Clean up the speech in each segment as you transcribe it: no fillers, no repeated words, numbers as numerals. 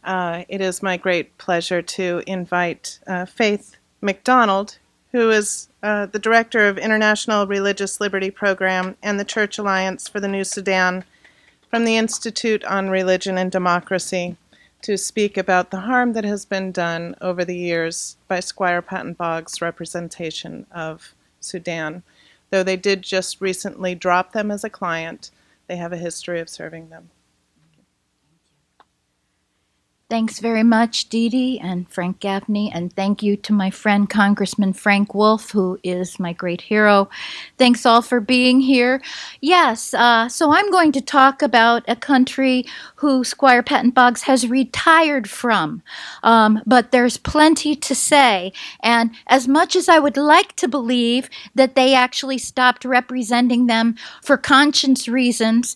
It is my great pleasure to invite Faith McDonald, who is the Director of International Religious Liberty Program and the Church Alliance for the New Sudan from the Institute on Religion and Democracy, to speak about the harm that has been done over the years by Squire Patton Boggs' representation of Sudan. Though they did just recently drop them as a client, they have a history of serving them. Thanks very much, Dee Dee and Frank Gaffney, and thank you to my friend Congressman Frank Wolf, who is my great hero. Thanks all for being here. Yes, so I'm going to talk about a country who Squire Patton Boggs has retired from, but there's plenty to say, and as much as I would like to believe that they actually stopped representing them for conscience reasons,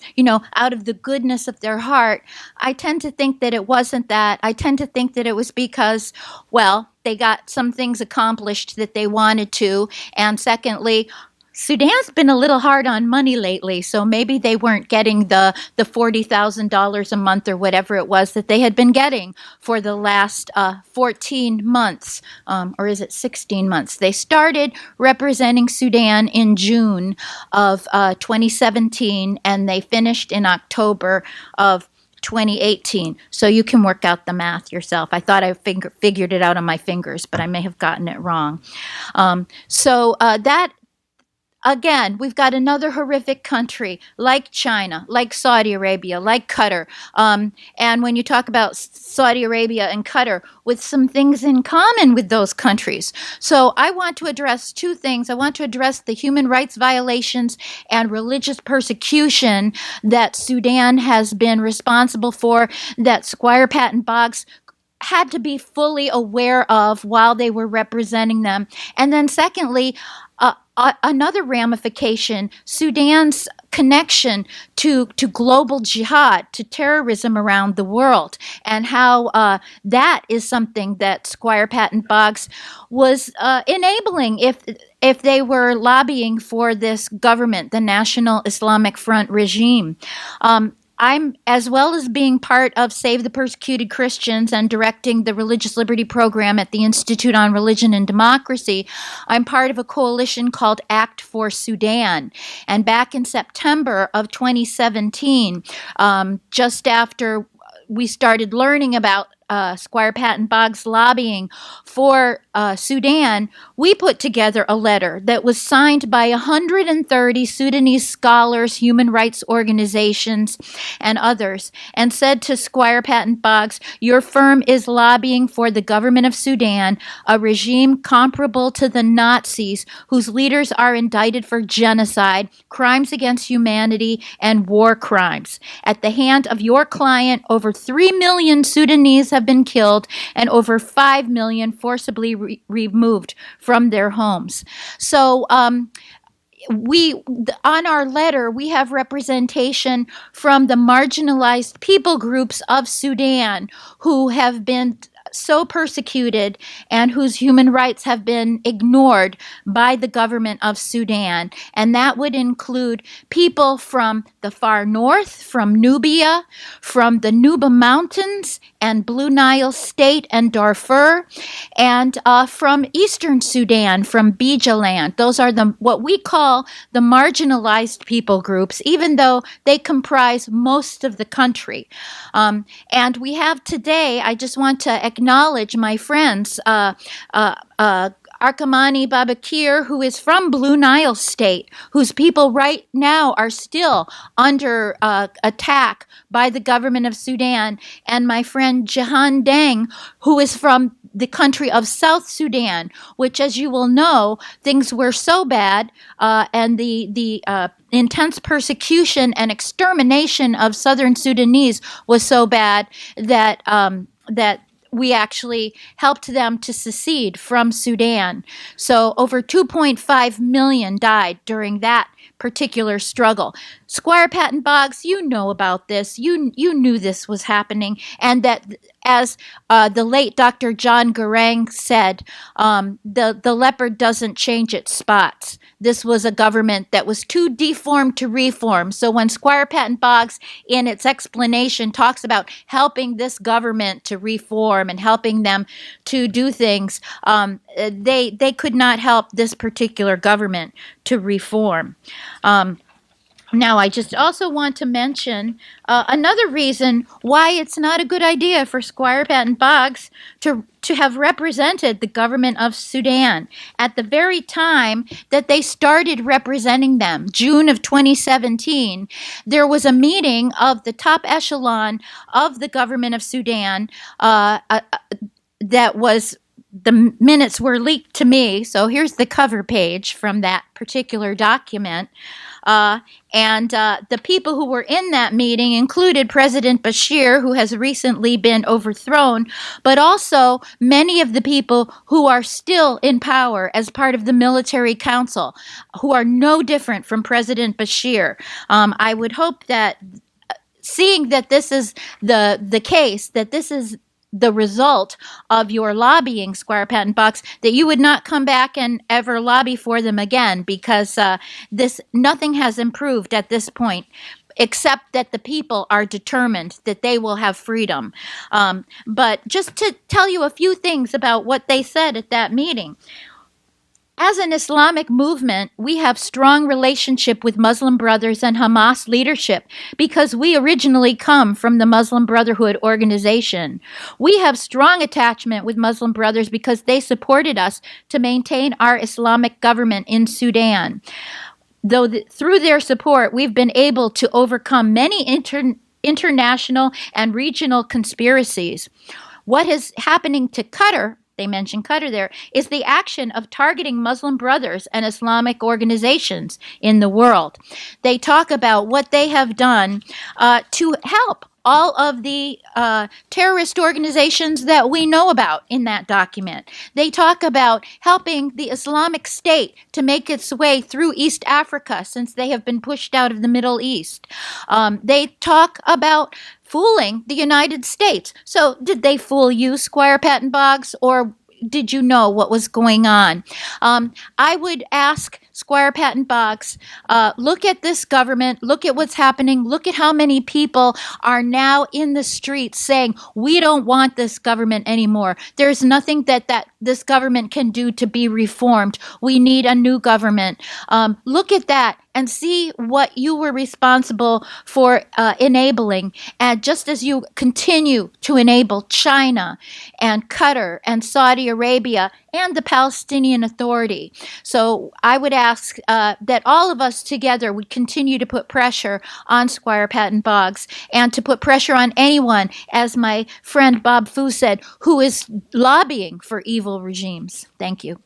out of the goodness of their heart, I tend to think that it wasn't that. I tend to think that it was because, well, they got some things accomplished that they wanted to. And secondly, Sudan's been a little hard on money lately, so maybe they weren't getting the $40,000 a month or whatever it was that they had been getting for the last 14 months, or is it 16 months? They started representing Sudan in June of 2017, and they finished in October of 2018. So you can work out the math yourself. I thought I figured it out on my fingers, but I may have gotten it wrong. That again, we've got another horrific country like China, like Saudi Arabia, like Qatar. And when you talk about Saudi Arabia and Qatar, with some things in common with those countries. So I want to address two things. I want to address the human rights violations and religious persecution that Sudan has been responsible for, that Squire Patton Boggs had to be fully aware of while they were representing them. And then secondly, another ramification, Sudan's connection to global jihad, to terrorism around the world, and how that is something that Squire Patton Boggs was enabling if they were lobbying for this government, the National Islamic Front regime. I'm, as well as being part of Save the Persecuted Christians and directing the Religious Liberty Program at the Institute on Religion and Democracy, I'm part of a coalition called Act for Sudan. And back in September of 2017, just after we started learning about Squire Patton Boggs lobbying for Sudan, we put together a letter that was signed by 130 Sudanese scholars, human rights organizations, and others, and said to Squire Patton Boggs, your firm is lobbying for the government of Sudan, a regime comparable to the Nazis, whose leaders are indicted for genocide, crimes against humanity, and war crimes. At the hand of your client, over 3 million Sudanese have been killed and over 5 million forcibly removed from their homes. So on our letter, we have representation from the marginalized people groups of Sudan who have been so persecuted and whose human rights have been ignored by the government of Sudan. And that would include people from the far north, from Nubia, from the Nuba Mountains and Blue Nile State and Darfur, and from eastern Sudan, from Bijaland. Those are what we call the marginalized people groups, even though they comprise most of the country. And we have today, I just want to acknowledge my friends, Arkamani Babakir, who is from Blue Nile State, whose people right now are still under attack by the government of Sudan, and my friend Jahan Deng, who is from the country of South Sudan, which, as you will know, things were so bad, and the intense persecution and extermination of Southern Sudanese was so bad that we actually helped them to secede from Sudan. So over 2.5 million died during that particular struggle. Squire Patton Boggs, you know about this. You knew this was happening, and that as the late Dr. John Garang said, the leopard doesn't change its spots. This was a government that was too deformed to reform. So when Squire Patton Boggs, in its explanation, talks about helping this government to reform and helping them to do things, they could not help this particular government to reform. Now, I just also want to mention another reason why it's not a good idea for Squire Patton Boggs to have represented the government of Sudan at the very time that they started representing them. June of 2017, there was a meeting of the top echelon of the government of Sudan that was, the minutes were leaked to me, so here's the cover page from that particular document. And the people who were in that meeting included President Bashir, who has recently been overthrown, but also many of the people who are still in power as part of the military council, who are no different from President Bashir. I would hope that, seeing that this is the case, that this is the result of your lobbying, Squire Patton Boggs, that you would not come back and ever lobby for them again, because nothing has improved at this point, except that the people are determined that they will have freedom. But just to tell you a few things about what they said at that meeting. As an Islamic movement, we have strong relationship with Muslim Brothers and Hamas leadership because we originally come from the Muslim Brotherhood organization. We have strong attachment with Muslim Brothers because they supported us to maintain our Islamic government in Sudan. Though through their support, we've been able to overcome many international and regional conspiracies. What is happening to Qatar, they mention Qatar there, is the action of targeting Muslim Brothers and Islamic organizations in the world. They talk about what they have done to help all of the terrorist organizations that we know about in that document. They talk about helping the Islamic State to make its way through East Africa since they have been pushed out of the Middle East. They talk about fooling the United States. So did they fool you, Squire Patton Boggs, or did you know what was going on? I would ask Squire Patton Boggs, look at this government, look at what's happening, look at how many people are now in the streets saying, we don't want this government anymore. There's nothing that this government can do to be reformed. We need a new government. Look at that and see what you were responsible for enabling. And just as you continue to enable China and Qatar and Saudi Arabia and the Palestinian Authority. So I would ask that all of us together would continue to put pressure on Squire Patton Boggs and to put pressure on anyone, as my friend Bob Fu said, who is lobbying for evil regimes. Thank you.